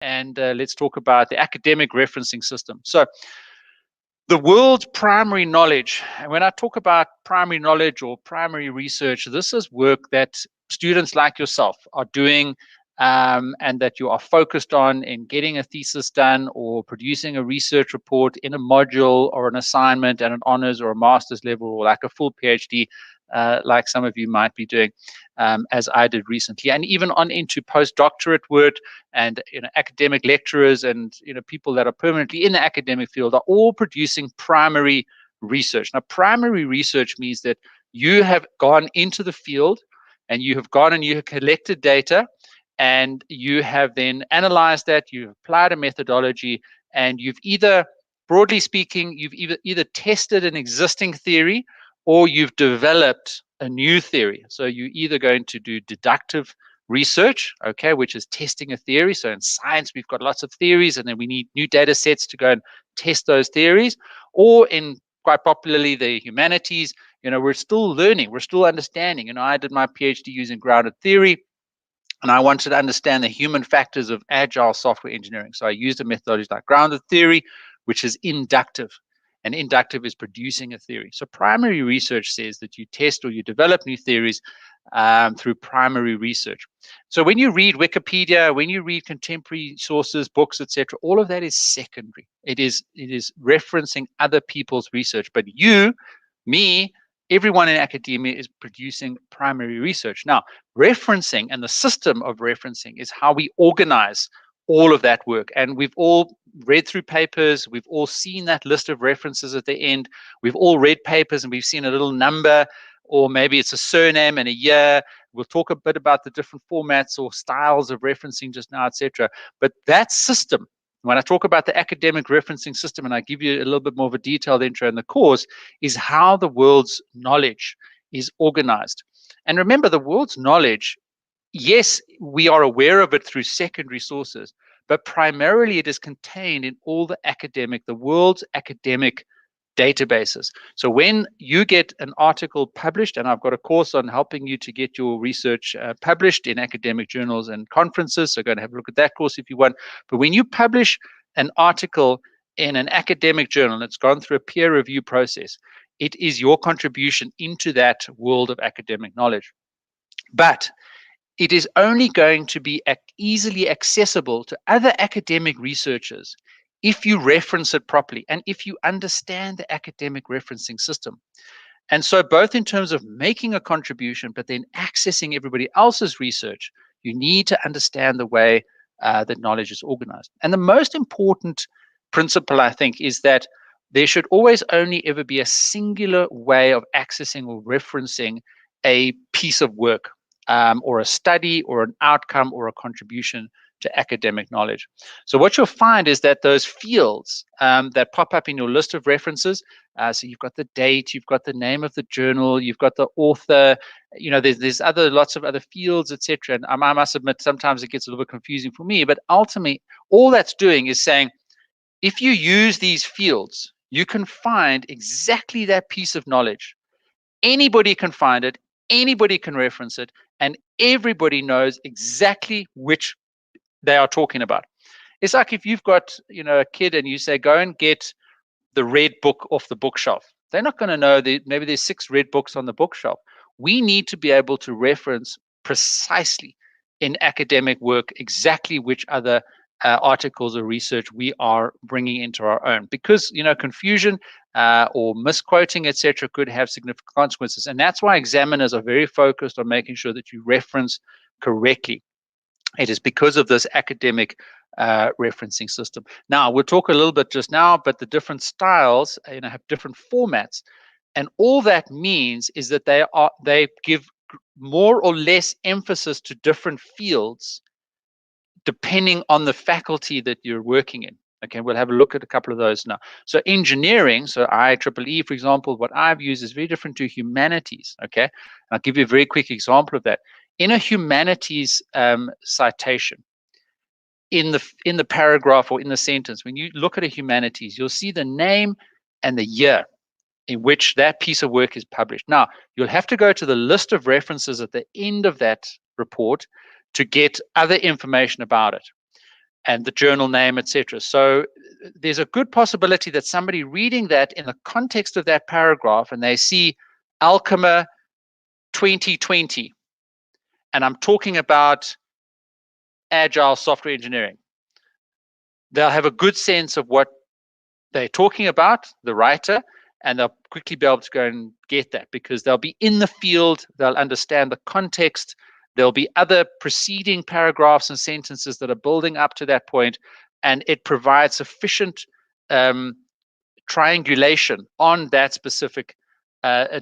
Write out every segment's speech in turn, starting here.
and let's talk about the academic referencing system. So the world's primary knowledge, and when I talk about primary knowledge or primary research, this is work that students like yourself are doing, and that you are focused on in getting a thesis done or producing a research report in a module or an assignment at an honors or a master's level, or like a full PhD, like some of you might be doing, as I did recently, and even on into postdoctorate work, and academic lecturers and people that are permanently in the academic field are all producing primary research. Now, primary research means that you have gone into the field and you have gone and you have collected data, and you have then analyzed that, you've applied a methodology, and you've either, broadly speaking, you've either tested an existing theory or you've developed a new theory. So you're either going to do deductive research, okay, which is testing a theory. So in science, we've got lots of theories, and then we need new data sets to go and test those theories. Or in, quite popularly, the humanities, we're still learning, we're still understanding. I did my PhD using grounded theory, and I wanted to understand the human factors of agile software engineering. So I used a methodology like grounded theory, which is inductive. And inductive is producing a theory. So primary research says that you test or you develop new theories through primary research. So when you read Wikipedia, when you read contemporary sources, books, etc., all of that is secondary. It is referencing other people's research. But you, me, everyone in academia is producing primary research. Now, referencing and the system of referencing is how we organize all of that work. And we've all read through papers. We've all seen that list of references at the end. We've all read papers and we've seen a little number, or maybe it's a surname and a year. We'll talk a bit about the different formats or styles of referencing just now, etc. But that system, when I talk about the academic referencing system, and I give you a little bit more of a detailed intro in the course, is how the world's knowledge is organized. And remember, the world's knowledge, yes, we are aware of it through secondary sources, but primarily it is contained in all the world's academic databases. So when you get an article published, and I've got a course on helping you to get your research published in academic journals and conferences, so go and have a look at that course if you want. But when you publish an article in an academic journal and it's gone through a peer review process, it is your contribution into that world of academic knowledge. But it is only going to be easily accessible to other academic researchers if you reference it properly and if you understand the academic referencing system. And so both in terms of making a contribution, but then accessing everybody else's research, you need to understand the way that knowledge is organized. And the most important principle, I think, is that there should always only ever be a singular way of accessing or referencing a piece of work, or a study or an outcome or a contribution to academic knowledge. So what you'll find is that those fields that pop up in your list of references, so you've got the date, you've got the name of the journal, you've got the author, there's lots of other fields, etc. And I must admit, sometimes it gets a little bit confusing for me, but ultimately, all that's doing is saying, if you use these fields, you can find exactly that piece of knowledge. Anybody can find it, anybody can reference it, and everybody knows exactly which they are talking about. It's like if you've got, a kid and you say, go and get the red book off the bookshelf. They're not going to know that maybe there's 6 red books on the bookshelf. We need to be able to reference precisely in academic work exactly which other articles or research we are bringing into our own, because confusion or misquoting, etc., could have significant consequences. And that's why examiners are very focused on making sure that you reference correctly. It is because of this academic referencing system. Now, we'll talk a little bit just now, but the different styles have different formats, and all that means is that they give more or less emphasis to different fields depending on the faculty that you're working in. Okay, we'll have a look at a couple of those now. So engineering, so IEEE, for example, what I've used is very different to humanities. Okay, and I'll give you a very quick example of that. In a humanities citation, in the paragraph or in the sentence, when you look at a humanities, you'll see the name and the year in which that piece of work is published. Now, you'll have to go to the list of references at the end of that report to get other information about it. and the journal name, etc. So there's a good possibility that somebody reading that in the context of that paragraph, and they see Alkema 2020, and I'm talking about agile software engineering, they'll have a good sense of what they're talking about, the writer, and they'll quickly be able to go and get that because they'll be in the field, they'll understand the context, there'll be other preceding paragraphs and sentences that are building up to that point, and it provides sufficient triangulation on that specific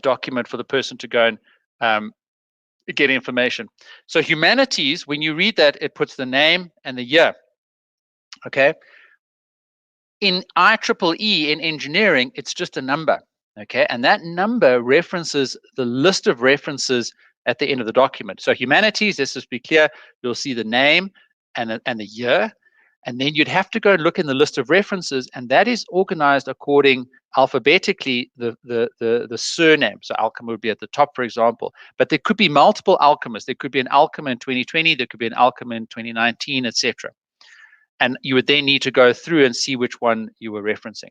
document for the person to go and get information. So humanities, when you read that, it puts the name and the year, okay? In IEEE, in engineering, it's just a number, okay? And that number references the list of references at the end of the document. So humanities, let's just be clear, you'll see the name and the year, and then you'd have to go and look in the list of references, and that is organized according alphabetically the surname. So Alkema would be at the top, for example, but there could be multiple Alkemas. There could be an Alkema in 2020, there could be an Alkema in 2019, etc. And you would then need to go through and see which one you were referencing.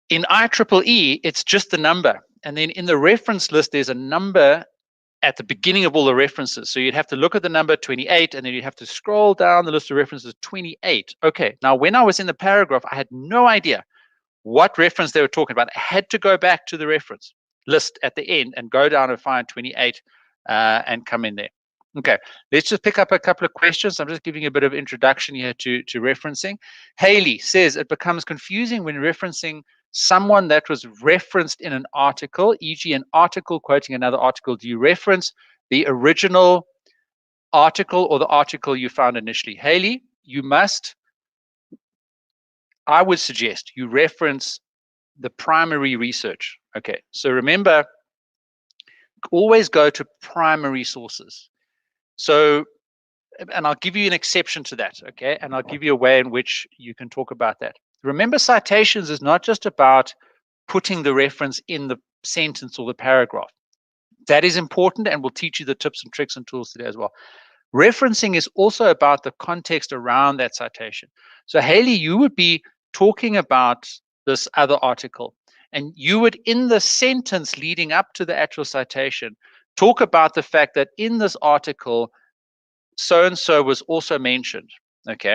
In IEEE, it's just the number. And then in the reference list, there's a number at the beginning of all the references. So you'd have to look at the number 28, and then you'd have to scroll down the list of references 28. Okay, now when I was in the paragraph, I had no idea what reference they were talking about. I had to go back to the reference list at the end and go down and find 28 and come in there. Okay, let's just pick up a couple of questions. I'm just giving a bit of introduction here to referencing. Haley says it becomes confusing when referencing someone that was referenced in an article, e.g. an article quoting another article. Do you reference the original article or the article you found initially? Haley, you must, I would suggest you reference the primary research. Okay, so remember, always go to primary sources. So, and I'll give you an exception to that, okay? And I'll give you a way in which you can talk about that. Remember, citations is not just about putting the reference in the sentence or the paragraph. That is important, and we'll teach you the tips and tricks and tools today as well. Referencing is also about the context around that citation. So Haley, you would be talking about this other article, and you would, in the sentence leading up to the actual citation, talk about the fact that in this article, so-and-so was also mentioned, okay?